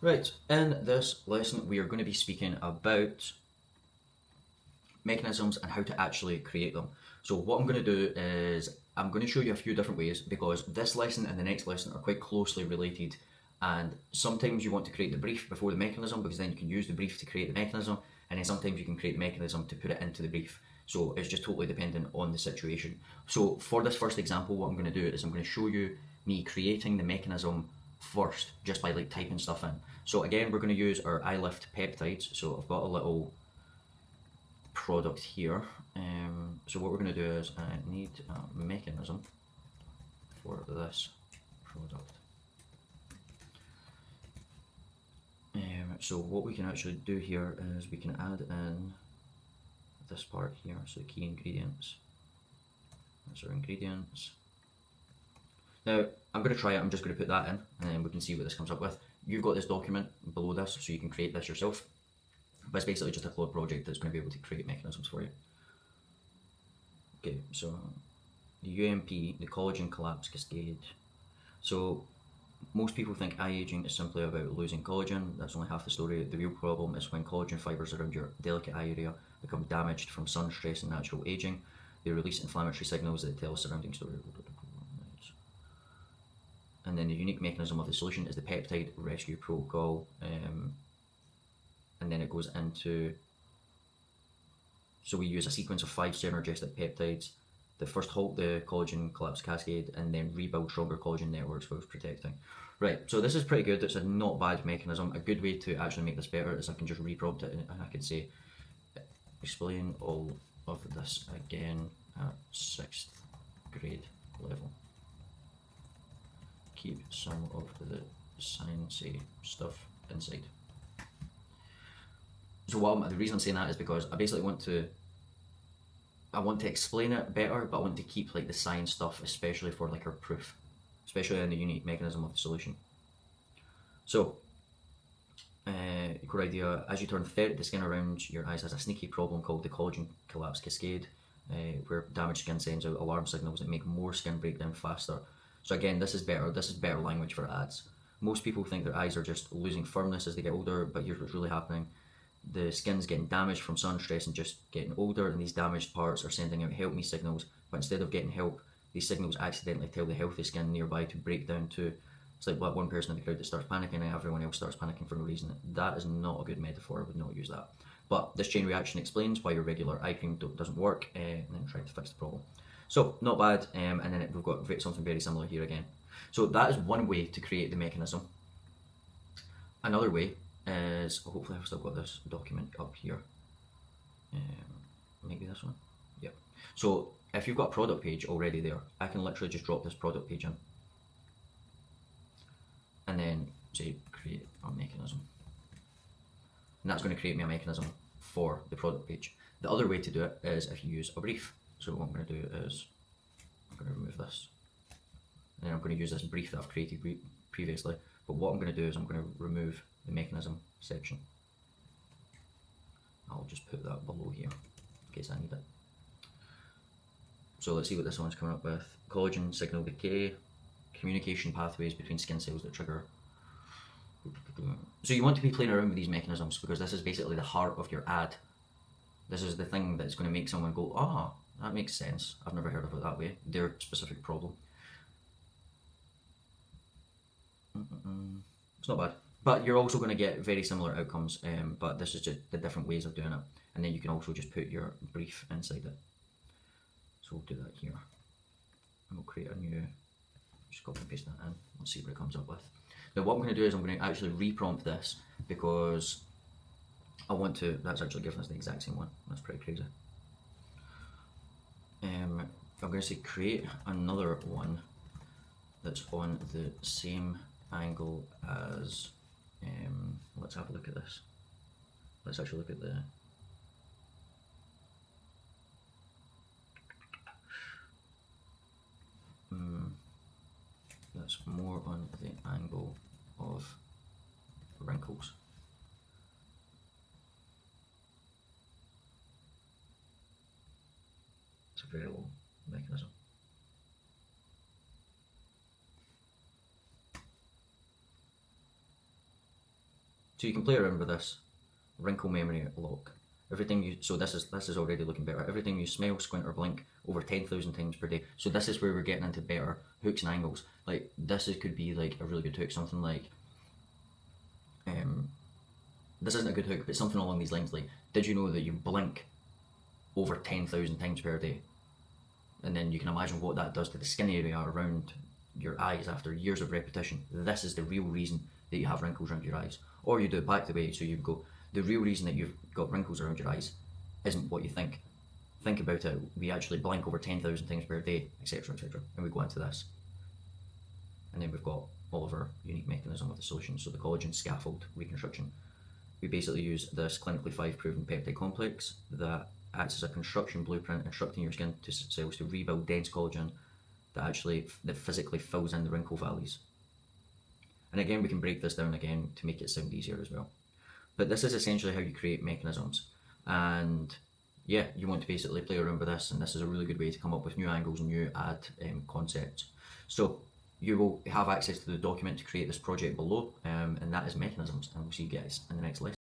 Right, in this lesson we are going to be speaking about mechanisms and how to actually create them. So what I'm going to do is I'm going to show you a few different ways because this lesson and the next lesson are quite closely related, and sometimes you want to create the brief before the mechanism because then you can use the brief to create the mechanism, and then sometimes you can create the mechanism to put it into the brief. So it's just totally dependent on the situation. So for this first example, what I'm going to do is I'm going to show you me creating the mechanism first just by like typing stuff in. So again, we're going to use our iLift peptides. So I've got a little product here. So what we're going to do is I need a mechanism for this product. So what we can actually do here is we can add in this part here, so key ingredients. That's our ingredients. Now I'm going to try it, I'm just going to put that in and then we can see what this comes up with. You've got this document below this so you can create this yourself, but it's basically just a Claude project that's going to be able to create mechanisms for you. Okay, so the UMP, the collagen collapse cascade. So most people think eye aging is simply about losing collagen. That's only half the story. The real problem is when collagen fibers around your delicate eye area become damaged from sun, stress, and natural aging. They release inflammatory signals that tell a surrounding story. And then the unique mechanism of the solution is the peptide rescue protocol. And then it goes into, so we use a sequence of 5 synergistic peptides that first halt the collagen collapse cascade and then rebuild stronger collagen networks whilst protecting. Right, so this is pretty good. It's a not bad mechanism. A good way to actually make this better is I can just reprompt it and I can say, explain all of this again at 6th grade level. Keep some of the sciencey stuff inside. So the reason I'm saying that is because I basically want to explain it better, but I want to keep like the science stuff, especially for like our proof, especially in the unique mechanism of the solution. So, core idea: as you turn 30, the skin around your eyes has a sneaky problem called the collagen collapse cascade, where damaged skin sends out alarm signals that make more skin break down faster. So again, this is better. This is better language for ads. Most people think their eyes are just losing firmness as they get older, but here's what's really happening. The skin's getting damaged from sun, stress, and just getting older, and these damaged parts are sending out help me signals, but instead of getting help, these signals accidentally tell the healthy skin nearby to break down too. It's like what one person in the crowd that starts panicking and everyone else starts panicking for no reason. That is not a good metaphor, I would not use that. But this chain reaction explains why your regular eye cream doesn't work, and then try to fix the problem. So, not bad, and then we've got something very similar here again. So that is one way to create the mechanism. Another way is, hopefully I've still got this document up here. Maybe this one. Yep. So if you've got a product page already there, I can literally just drop this product page in. And then say create a mechanism. And that's going to create me a mechanism for the product page. The other way to do it is if you use a brief. So what I'm going to do is, I'm going to remove this. And then I'm going to use this brief that I've created previously. But what I'm going to do is I'm going to remove the mechanism section. I'll just put that below here in case I need it. So let's see what this one's coming up with. Collagen signal decay, communication pathways between skin cells that trigger. So you want to be playing around with these mechanisms because this is basically the heart of your ad. This is the thing that's going to make someone go, ah, that makes sense. I've never heard of it that way. Their specific problem. It's not bad. But you're also going to get very similar outcomes, but this is just the different ways of doing it. And then you can also just put your brief inside it. So we'll do that here. And we'll create a new, just copy and paste that in. Let's see what it comes up with. Now what I'm going to do is I'm going to actually reprompt this because I want to, that's actually giving us the exact same one. That's pretty crazy. I'm going to say create another one that's on the same angle as, let's have a look at this. Let's actually look at the, that's more on the angle of wrinkles. It's a very low mechanism. So you can play around with this. Wrinkle memory lock. Everything you, so this is already looking better. Everything you smile, squint or blink over 10,000 times per day. So this is where we're getting into better hooks and angles. Like this could be like a really good hook, something like this isn't a good hook, but something along these lines like, did you know that you blink over 10,000 times per day? And then you can imagine what that does to the skin area around your eyes after years of repetition. This is the real reason that you have wrinkles around your eyes. Or you do it back the way, so you go, the real reason that you've got wrinkles around your eyes isn't what you think. Think about it, we actually blink over 10,000 times per day, etc, etc. And we go into this. And then we've got all of our unique mechanism of the solution. So the collagen scaffold reconstruction. We basically use this clinically 5 proven peptide complex that acts as a construction blueprint, instructing your skin cells to rebuild dense collagen that physically fills in the wrinkle valleys. And again, we can break this down again to make it sound easier as well. But this is essentially how you create mechanisms. And yeah, you want to basically play around with this, and this is a really good way to come up with new angles and new concepts. So you will have access to the document to create this project below, and that is mechanisms, and we'll see you guys in the next lesson.